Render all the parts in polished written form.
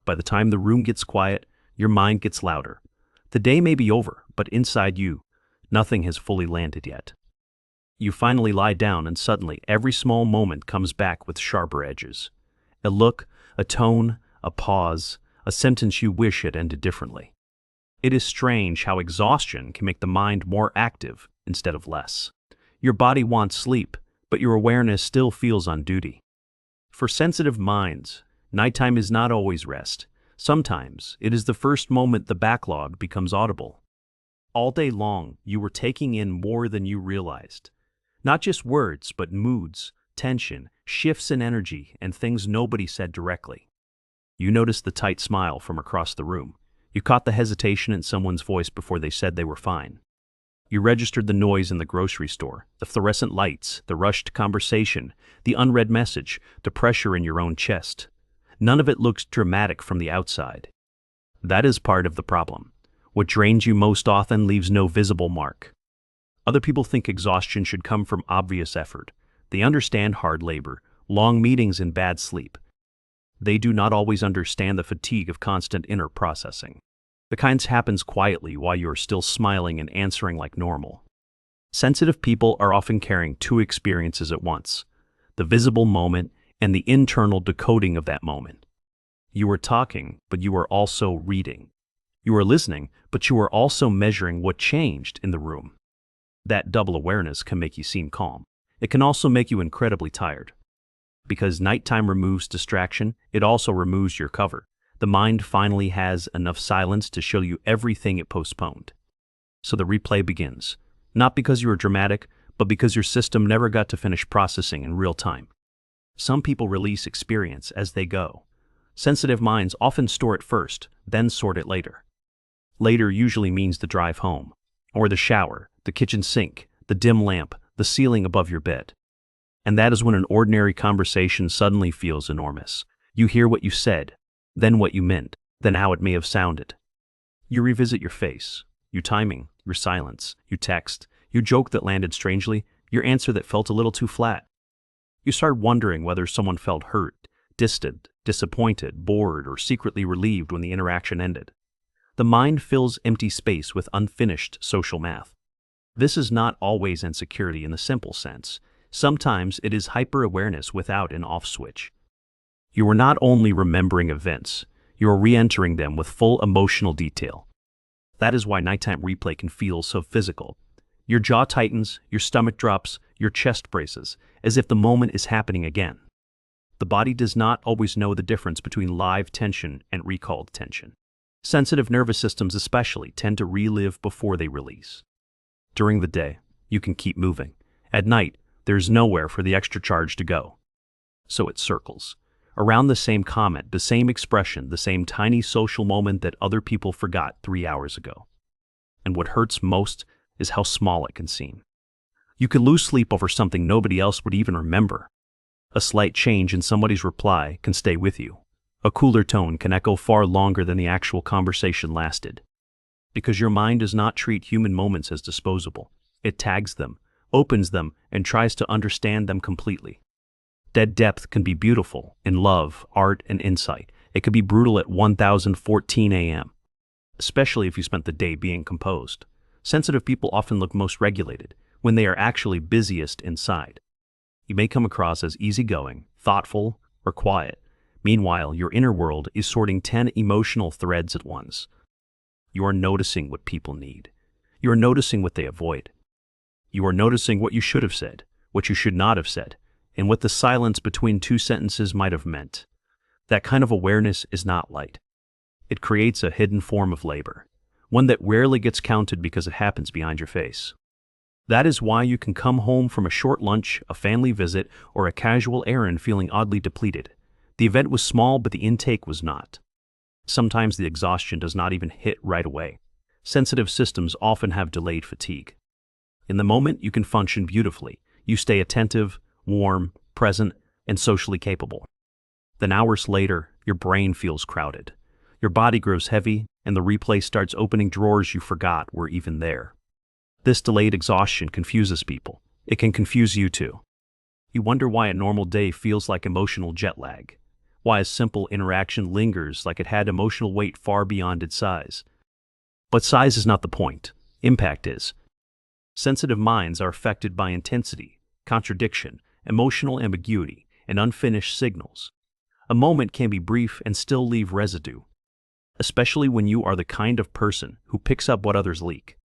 by the time the room gets quiet, your mind gets louder. The day may be over, but inside you, nothing has fully landed yet. You finally lie down and suddenly every small moment comes back with sharper edges. A look, a tone, a pause, a sentence you wish had ended differently. It is strange how exhaustion can make the mind more active instead of less. Your body wants sleep, but your awareness still feels on duty. For sensitive minds, nighttime is not always rest. Sometimes it is the first moment the backlog becomes audible. All day long, you were taking in more than you realized. Not just words, but moods, tension, shifts in energy, and things nobody said directly. You noticed the tight smile from across the room. You caught the hesitation in someone's voice before they said they were fine. You registered the noise in the grocery store, the fluorescent lights, the rushed conversation, the unread message, the pressure in your own chest. None of it looks dramatic from the outside. That is part of the problem. What drains you most often leaves no visible mark. Other people think exhaustion should come from obvious effort. They understand hard labor, long meetings, and bad sleep. They do not always understand the fatigue of constant inner processing. The kind happens quietly while you are still smiling and answering like normal. Sensitive people are often carrying two experiences at once: the visible moment and the internal decoding of that moment. You are talking, but you are also reading. You are listening, but you are also measuring what changed in the room. That double awareness can make you seem calm. It can also make you incredibly tired. Because nighttime removes distraction, it also removes your cover. The mind finally has enough silence to show you everything it postponed. So the replay begins, not because you were dramatic, but because your system never got to finish processing in real time. Some people release experience as they go. Sensitive minds often store it first, then sort it later. Later usually means the drive home, or the shower, the kitchen sink, the dim lamp, the ceiling above your bed. And that is when an ordinary conversation suddenly feels enormous. You hear what you said, then what you meant, then how it may have sounded. You revisit your face, your timing, your silence, your text, your joke that landed strangely, your answer that felt a little too flat. You start wondering whether someone felt hurt, distant, disappointed, bored, or secretly relieved when the interaction ended. The mind fills empty space with unfinished social math. This is not always insecurity in the simple sense. Sometimes it is hyper-awareness without an off switch. You are not only remembering events, you are re-entering them with full emotional detail. That is why nighttime replay can feel so physical. Your jaw tightens, your stomach drops, your chest braces, as if the moment is happening again. The body does not always know the difference between live tension and recalled tension. Sensitive nervous systems especially tend to relive before they release. During the day, you can keep moving. At night, there's nowhere for the extra charge to go. So it circles. Around the same comment, the same expression, the same tiny social moment that other people forgot 3 hours ago. And what hurts most is how small it can seem. You can lose sleep over something nobody else would even remember. A slight change in somebody's reply can stay with you. A cooler tone can echo far longer than the actual conversation lasted. Because your mind does not treat human moments as disposable. It tags them, opens them, and tries to understand them completely. Dead depth can be beautiful in love, art, and insight. It can be brutal at 1014 a.m., especially if you spent the day being composed. Sensitive people often look most regulated when they are actually busiest inside. You may come across as easygoing, thoughtful, or quiet. Meanwhile, your inner world is sorting 10 emotional threads at once. You are noticing what people need. You are noticing what they avoid. You are noticing what you should have said, what you should not have said, and what the silence between two sentences might have meant. That kind of awareness is not light. It creates a hidden form of labor, one that rarely gets counted because it happens behind your face. That is why you can come home from a short lunch, a family visit, or a casual errand feeling oddly depleted. The event was small, but the intake was not. Sometimes the exhaustion does not even hit right away. Sensitive systems often have delayed fatigue. In the moment, you can function beautifully. You stay attentive, warm, present, and socially capable. Then hours later, your brain feels crowded. Your body grows heavy, and the replay starts opening drawers you forgot were even there. This delayed exhaustion confuses people. It can confuse you too. You wonder why a normal day feels like emotional jet lag, why a simple interaction lingers like it had emotional weight far beyond its size. But size is not the point. Impact is. Sensitive minds are affected by intensity, contradiction, emotional ambiguity, and unfinished signals. A moment can be brief and still leave residue, especially when you are the kind of person who picks up what others leak.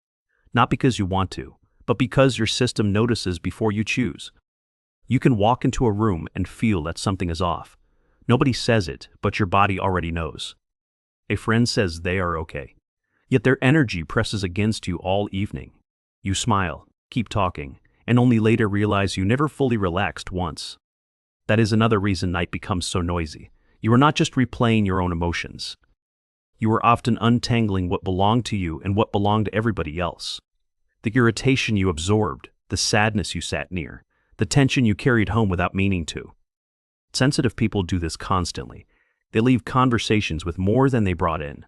Not because you want to, but because your system notices before you choose. You can walk into a room and feel that something is off. Nobody says it, but your body already knows. A friend says they are okay, yet their energy presses against you all evening. You smile, keep talking, and only later realize you never fully relaxed once. That is another reason night becomes so noisy. You are not just replaying your own emotions. You are often untangling what belonged to you and what belonged to everybody else. The irritation you absorbed, the sadness you sat near, the tension you carried home without meaning to. Sensitive people do this constantly. They leave conversations with more than they brought in.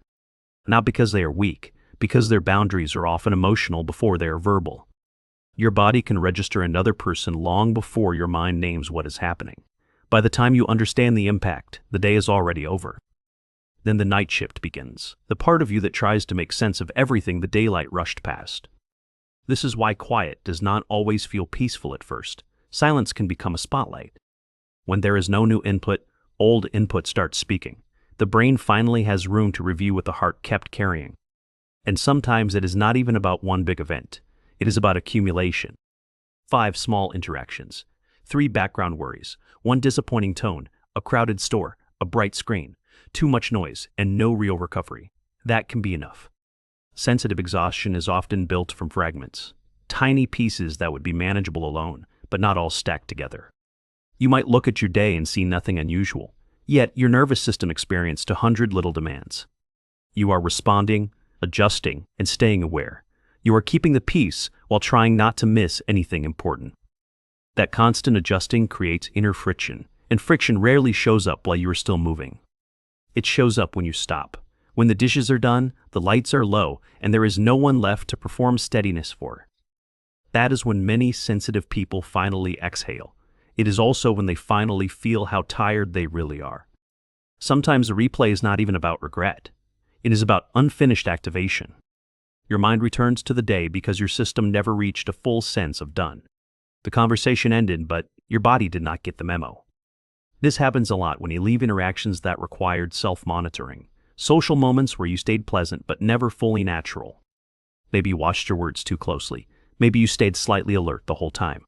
Not because they are weak, because their boundaries are often emotional before they are verbal. Your body can register another person long before your mind names what is happening. By the time you understand the impact, the day is already over. Then the night shift begins, the part of you that tries to make sense of everything the daylight rushed past. This is why quiet does not always feel peaceful at first. Silence can become a spotlight. When there is no new input, old input starts speaking. The brain finally has room to review what the heart kept carrying. And sometimes it is not even about one big event. It is about accumulation. 5 small interactions, 3 background worries, 1 disappointing tone, a crowded store, a bright screen, too much noise, and no real recovery. That can be enough. Sensitive exhaustion is often built from fragments, tiny pieces that would be manageable alone, but not all stacked together. You might look at your day and see nothing unusual, yet your nervous system experienced 100 little demands. You are responding, adjusting, and staying aware. You are keeping the peace while trying not to miss anything important. That constant adjusting creates inner friction, and friction rarely shows up while you are still moving. It shows up when you stop, when the dishes are done, the lights are low, and there is no one left to perform steadiness for. That is when many sensitive people finally exhale. It is also when they finally feel how tired they really are. Sometimes the replay is not even about regret. It is about unfinished activation. Your mind returns to the day because your system never reached a full sense of done. The conversation ended, but your body did not get the memo. This happens a lot when you leave interactions that required self-monitoring. Social moments where you stayed pleasant but never fully natural. Maybe you watched your words too closely. Maybe you stayed slightly alert the whole time.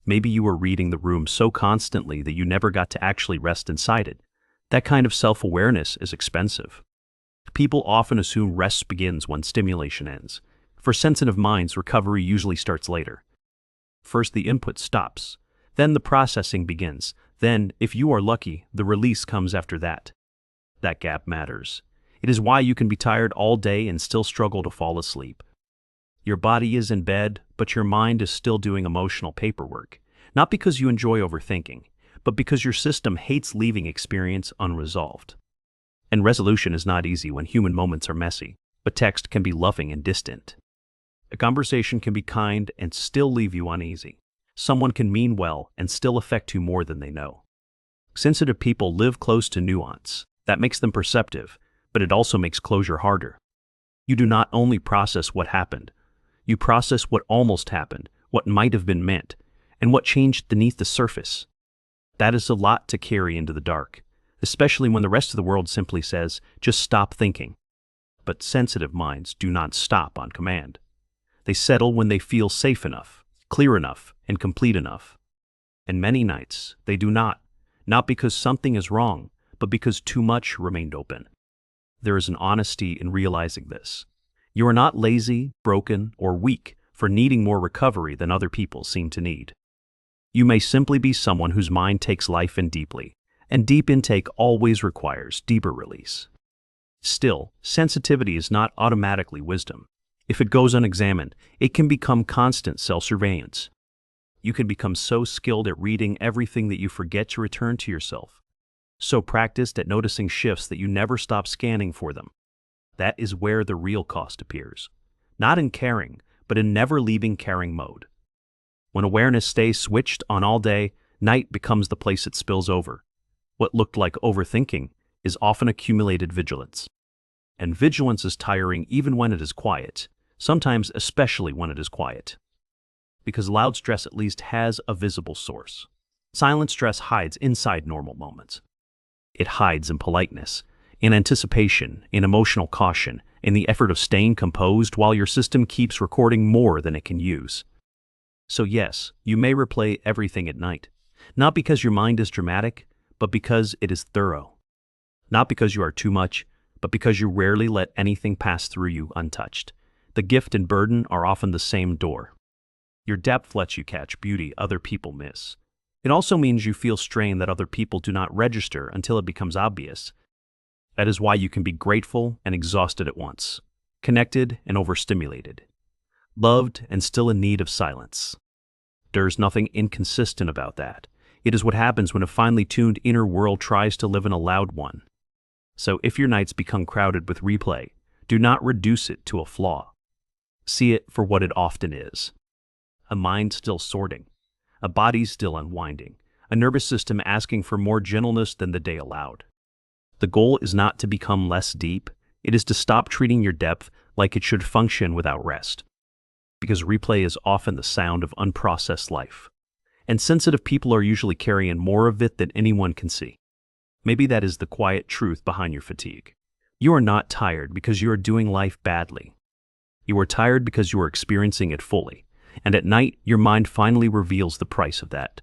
Maybe you were reading the room so constantly that you never got to actually rest inside it. That kind of self-awareness is expensive. People often assume rest begins when stimulation ends. For sensitive minds, recovery usually starts later. First, the input stops. Then the processing begins. Then, if you are lucky, the release comes after that. That gap matters. It is why you can be tired all day and still struggle to fall asleep. Your body is in bed, but your mind is still doing emotional paperwork. Not because you enjoy overthinking, but because your system hates leaving experience unresolved. And resolution is not easy when human moments are messy, but text can be loving and distant. A conversation can be kind and still leave you uneasy. Someone can mean well and still affect you more than they know. Sensitive people live close to nuance. That makes them perceptive, but it also makes closure harder. You do not only process what happened, you process what almost happened, what might have been meant, and what changed beneath the surface. That is a lot to carry into the dark, especially when the rest of the world simply says, just stop thinking. But sensitive minds do not stop on command. They settle when they feel safe enough, clear enough, and complete enough. And many nights, they do not because something is wrong, but because too much remained open. There is an honesty in realizing this. You are not lazy, broken, or weak for needing more recovery than other people seem to need. You may simply be someone whose mind takes life in deeply, and deep intake always requires deeper release. Still, sensitivity is not automatically wisdom. If it goes unexamined, it can become constant self-surveillance. You can become so skilled at reading everything that you forget to return to yourself. So practiced at noticing shifts that you never stop scanning for them. That is where the real cost appears. Not in caring, but in never leaving caring mode. When awareness stays switched on all day, night becomes the place it spills over. What looked like overthinking is often accumulated vigilance. And vigilance is tiring even when it is quiet, sometimes especially when it is quiet. Because loud stress at least has a visible source. Silent stress hides inside normal moments. It hides in politeness, in anticipation, in emotional caution, in the effort of staying composed while your system keeps recording more than it can use. So yes, you may replay everything at night, not because your mind is dramatic, but because it is thorough. Not because you are too much, but because you rarely let anything pass through you untouched. The gift and burden are often the same door. Your depth lets you catch beauty other people miss. It also means you feel strain that other people do not register until it becomes obvious. That is why you can be grateful and exhausted at once, connected and overstimulated, loved and still in need of silence. There's nothing inconsistent about that. It is what happens when a finely tuned inner world tries to live in a loud one. So if your nights become crowded with replay, do not reduce it to a flaw. See it for what it often is. A mind still sorting, a body still unwinding, a nervous system asking for more gentleness than the day allowed. The goal is not to become less deep, it is to stop treating your depth like it should function without rest. Because replay is often the sound of unprocessed life. And sensitive people are usually carrying more of it than anyone can see. Maybe that is the quiet truth behind your fatigue. You are not tired because you are doing life badly. You are tired because you are experiencing it fully, and at night your mind finally reveals the price of that.